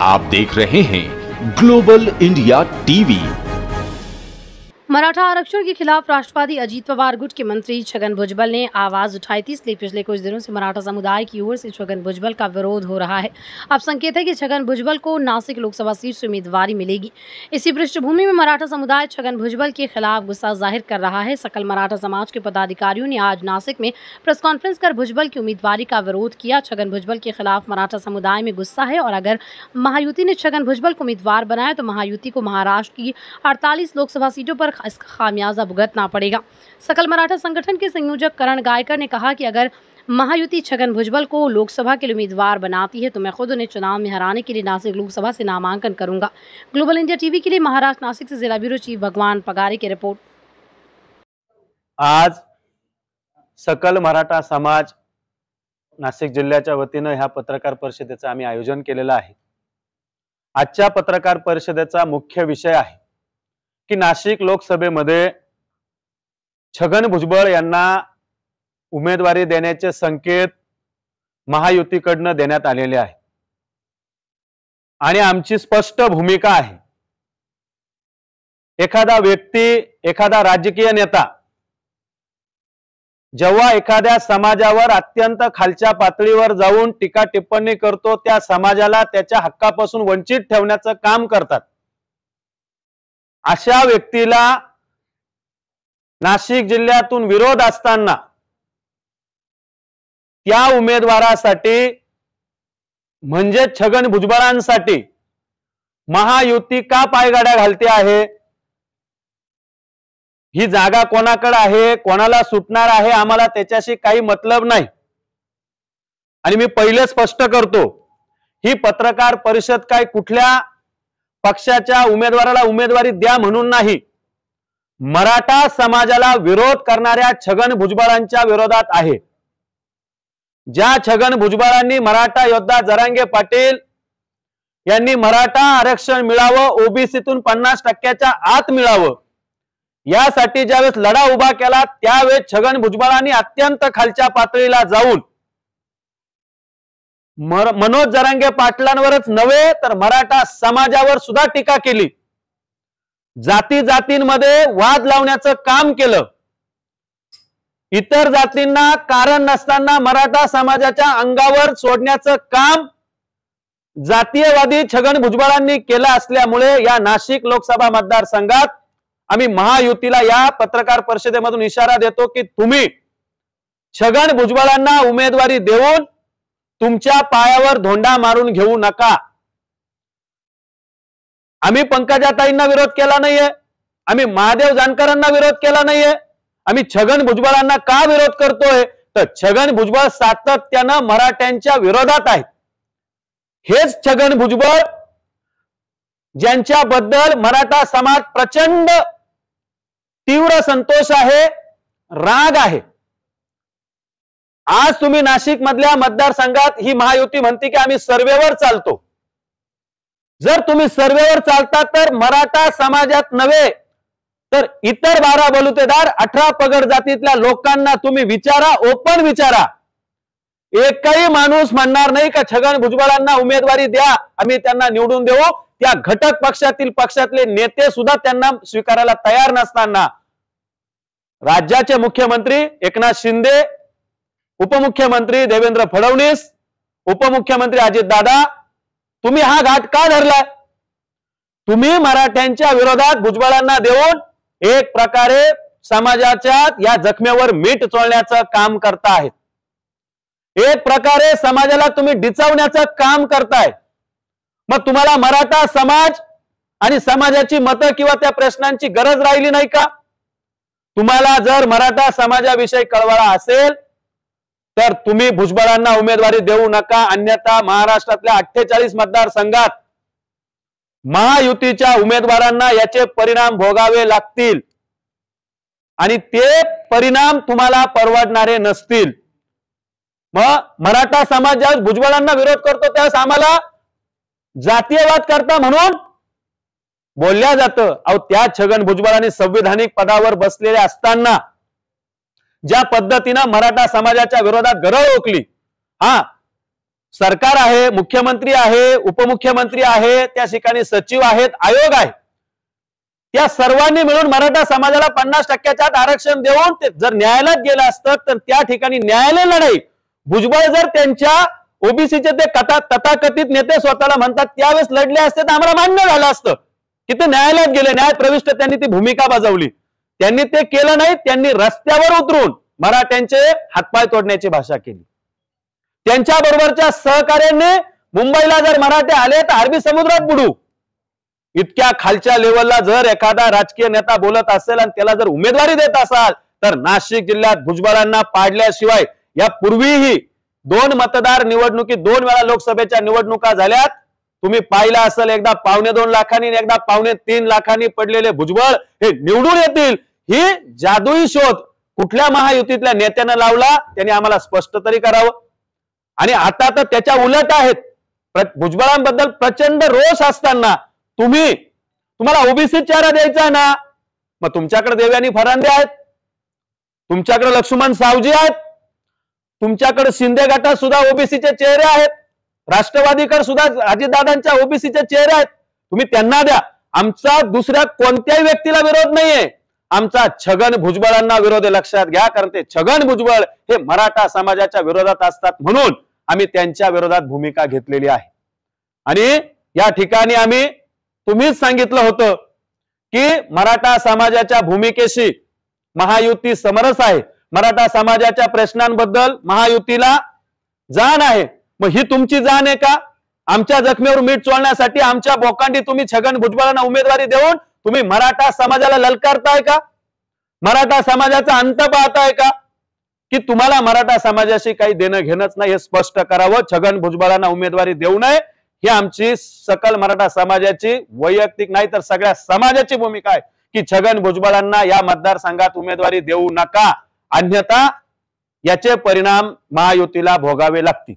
आप देख रहे हैं ग्लोबल इंडिया टीवी। मराठा आरक्षण के खिलाफ राष्ट्रवादी अजीत पवार गुट के मंत्री छगन भुजबल ने आवाज उठाई थी। इसलिए पिछले कुछ दिनों से मराठा समुदाय की ओर से छगन भुजबल का विरोध हो रहा है। अब संकेत है कि छगन भुजबल को नासिक लोकसभा सीट से उम्मीदवारी मिलेगी। इसी पृष्ठभूमि में मराठा समुदाय छगन भुजबल के खिलाफ गुस्सा जाहिर कर रहा है। सकल मराठा समाज के पदाधिकारियों ने आज नासिक में प्रेस कॉन्फ्रेंस कर भुजबल की उम्मीदवारी का विरोध किया। छगन भुजबल के खिलाफ मराठा समुदाय में गुस्सा है और अगर महायुति ने छगन भुजबल को उम्मीदवार बनाया तो महायुति को महाराष्ट्र की 48 लोकसभा सीटों पर इसका खामियाजा भुगतना पड़ेगा। सकल मराठा संगठन के संयोजक करण गायकर ने कहा कि अगर महायुति छगन भुजबल को लोकसभा के लिए उम्मीदवार बनाती है तो मैं खुद उन्हें चुनाव में हराने के लिए नासिक लोकसभा से नामांकन करूंगा। ग्लोबल इंडिया टीवी के लिए महाराष्ट्र नासिक से जिला ब्यूरो चीफ भगवान पगारे की रिपोर्ट। आज सकल मराठा समाज नाशिक जिल्ह्याच्या वतीनं ह्या पत्रकार परिषदेचं आम्ही आयोजन केलेलं आहे। आजच्या पत्रकार परिषदेचा मुख्य विषय आहे की नाशिक लोकसभेमध्ये छगन भुजबळ यांना उमेदवारी देण्याचे संकेत महायुतीकडनं देण्यात आलेले आहे आणि आमची स्पष्ट भूमिका आहे। एखादा व्यक्ती, एखादा राजकीय नेता जेव्हा एखाद्या समाजावर अत्यंत खालच्या पातळीवर जाऊन टीका टिप्पणी करतो, त्या समाजाला त्याच्या हक्कापासून वंचित ठेवण्याचं काम करतात। अशा व्यक्तीला नाशिक जिल्ह्यातून विरोध असताना त्या उमेदवारासाठी म्हणजे छगन भुजबळांसाठी महायुती का पायगाड्या घालते आहे? ही जागा कोणाकडे आहे, कोणाला सुटणार आहे, आम्हाला त्याच्याशी काही मतलब नाही। आणि मी पहिले स्पष्ट करतो, ही पत्रकार परिषद काय कुठल्या पक्षाच्या उमेदवाराला उमेदवारी द्या म्हणून नाही, मराठा समाजाला विरोध करणाऱ्या छगन भुजबळांच्या विरोधात आहे। ज्या छगन भुजबळांनी मराठा योद्धा जरांगे पाटील यांनी मराठा आरक्षण मिळावं, ओबीसीतून 50% आत मिळावं यासाठी ज्यावेळेस लढा उभा केला, त्यावेळेस छगन भुजबळांनी अत्यंत खालच्या पातळीला जाऊन मनोज जरांगे पाटलांवरच नव्हे तर मराठा समाजावर सुद्धा टीका केली, जाती जातींमध्ये वाद लावण्याचं काम केलं, इतर जातींना कारण नसताना मराठा समाजाच्या अंगावर सोडण्याचं काम जातीयवादी छगन भुजबळांनी केलं असल्यामुळे या नाशिक लोकसभा मतदारसंघात आम्ही महायुतीला या पत्रकार परिषदेमधून इशारा देतो की तुम्ही छगन भुजबळांना उमेदवारी देऊन तुमच्या पायावर धोंडा मारून घेऊ नका। आम्ही पंकजाताईंना विरोध केला नाहीये, आम्ही महादेव जानकरांना विरोध केला नाहीये, आम्ही छगन भुजबळांना का विरोध करतोय तर छगन भुजबळ सातत्यानं मराठ्यांच्या विरोधात आहेत। हेच छगन भुजबळ ज्यांच्याबद्दल मराठा समाज प्रचंड तीव्र संतोष आहे, राग आहे। आज तुम्ही नाशिक मधल्या मतदारसंघात ही महायुती म्हणते की आम्ही सर्वेवर चालतो। जर तुम्ही सर्वेवर चालता तर मराठा समाजात नव्हे तर इतर 12 बलुतेदार 18 पगड जातीतल्या लोकांना तुम्ही विचारा, ओपन विचारा, एकही माणूस म्हणणार नाही का छगन भुजबळांना उमेदवारी द्या, आम्ही त्यांना निवडून देऊ। त्या घटक पक्षातले नेते सुद्धा त्यांना स्वीकारायला तयार नसताना राज्याचे मुख्यमंत्री एकनाथ शिंदे, उपमुख्यमंत्री देवेंद्र फडणवीस, उपमुख्यमंत्री अजित दादा, तुम्ही हा घाट का धरलाय? तुम्ही मराठ्यांच्या विरोधात भुजबळांना देऊन एक प्रकारे समाजाच्या या जखमेवर मीठ चोळण्याचं काम करताय, एक प्रकारे समाजाला तुम्ही डिचवण्याचं काम करताय। मग तुम्हाला मराठा समाज आणि समाजाची मतं किंवा त्या प्रश्नांची गरज राहिली नाही का? तुम्हाला जर मराठा समाजाविषयी कळवळा असेल तर तुम्ही भुजबळांना उमेदवारी देऊ नका, अन्यथा महाराष्ट्रातल्या 48 मतदारसंघात महायुतीच्या उमेदवारांना याचे परिणाम भोगावे लागतील आणि ते परिणाम तुम्हाला परवडणारे नसतील। मग मराठा समाज ज्यावेळेस भुजबळांना विरोध करतो त्यावेळेस आम्हाला जातीयवाद करता म्हणून बोलल्या जातं। अहो, त्या छगन भुजबळांनी संविधानिक पदावर बसलेले असताना ज्या पद्धतीने मराठा समाजाच्या विरोधात गरळ ओकली, हा सरकार आहे, मुख्यमंत्री आहे, उपमुख्यमंत्री आहे, त्या ठिकाणी सचिव आहेत, आयोग आहे, त्या सर्वांनी मिळून मराठा समाजाला 50%च्या आत आरक्षण देऊन ते जर न्यायालयात गेलं असतं तर त्या ठिकाणी न्यायालय लढाई भुजबळ जर त्यांच्या ओबीसीचे ते तथाकथित नेते स्वतःला म्हणतात त्यावेळेस लढले असते तर आम्हाला मान्य झालं असतं की ते न्यायालयात गेले, न्याय प्रविष्ट त्यांनी ती भूमिका बजावली. त्यांनी ते केलं नाही. त्यांनी रस्त्यावर उतरून मराठ्यांचे हातपाय तोडण्याची भाषा केली. त्यांच्या बरोबरच्या सहकार्यांनी मुंबईला जर मराठे आले तर अरबी समुद्रात बुडू इतक्या खालच्या लेवलला जर एखादा राजकीय नेता बोलत असेल आणि त्याला जर उमेदवारी देत असाल तर नाशिक जिल्ह्यात भुजबळांना पाडल्याशिवाय यापूर्वीही 2 मतदार निवडणुकीत 2 वेळा लोकसभेच्या निवडणुका झाल्यात. तुम्ही पाहिलं असेल, एकदा 2.25 लाखांनी एकदा 3.25 लाखांनी पडलेले भुजबळ हे निवडून येतील. ही जादुई शोध कुठल्या महायुतीतल्या नेत्यानं लावला त्यांनी आम्हाला स्पष्ट तरी करावं. आणि आता तर त्याच्या उलट आहेत. भुजबळांबद्दल प्रचंड रोष असताना तुम्हाला ओबीसी चेहरा द्यायचा ना, मग तुमच्याकडे देवयानी फरांदे आहेत, तुमच्याकडे लक्ष्मण सावजी आहेत, तुमच्याकडे शिंदे गटात सुद्धा ओबीसीचे चेहरे आहेत, राष्ट्रवादीकडे सुद्धा अजितदादांच्या ओबीसीचे चेहरे आहेत. तुम्ही त्यांना द्या. आमचा दुसऱ्या कोणत्याही व्यक्तीला विरोध नाहीये. आमचा छगन भुजबळांना विरोध आहे, लक्षात घ्या. कारण ते छगन भुजबळ हे मराठा समाजाच्या विरोधात असतात म्हणून आम्ही त्यांच्या विरोधात भूमिका घेतलेली आहे. आणि या ठिकाणी आम्ही तुम्हीच सांगितलं होतं की मराठा समाजाच्या भूमिकेशी महायुती समरस आहे, मराठा समाजाच्या प्रश्नांबद्दल महायुतीला जाण आहे. मग ही तुमची जाण आहे का? आमच्या जखमेवर मीठ चोळण्यासाठी आमच्या बोकांडी तुम्ही छगन भुजबळांना उमेदवारी देऊन तुम्ही मराठा समाजाला ललकारताय का? मराठा समाजाचा अंत पाहताय का? की तुम्हाला मराठा समाजाशी काही देणं घेणंच नाही हे स्पष्ट करावं. छगन भुजबळांना उमेदवारी देऊ नये ही आमची सकल मराठा समाजाची वैयक्तिक नाही तर सगळ्या समाजाची भूमिका आहे की छगन भुजबळांना या मतदारसंघात उमेदवारी देऊ नका, अन्यथा याचे परिणाम महायुतीला भोगावे लागतील.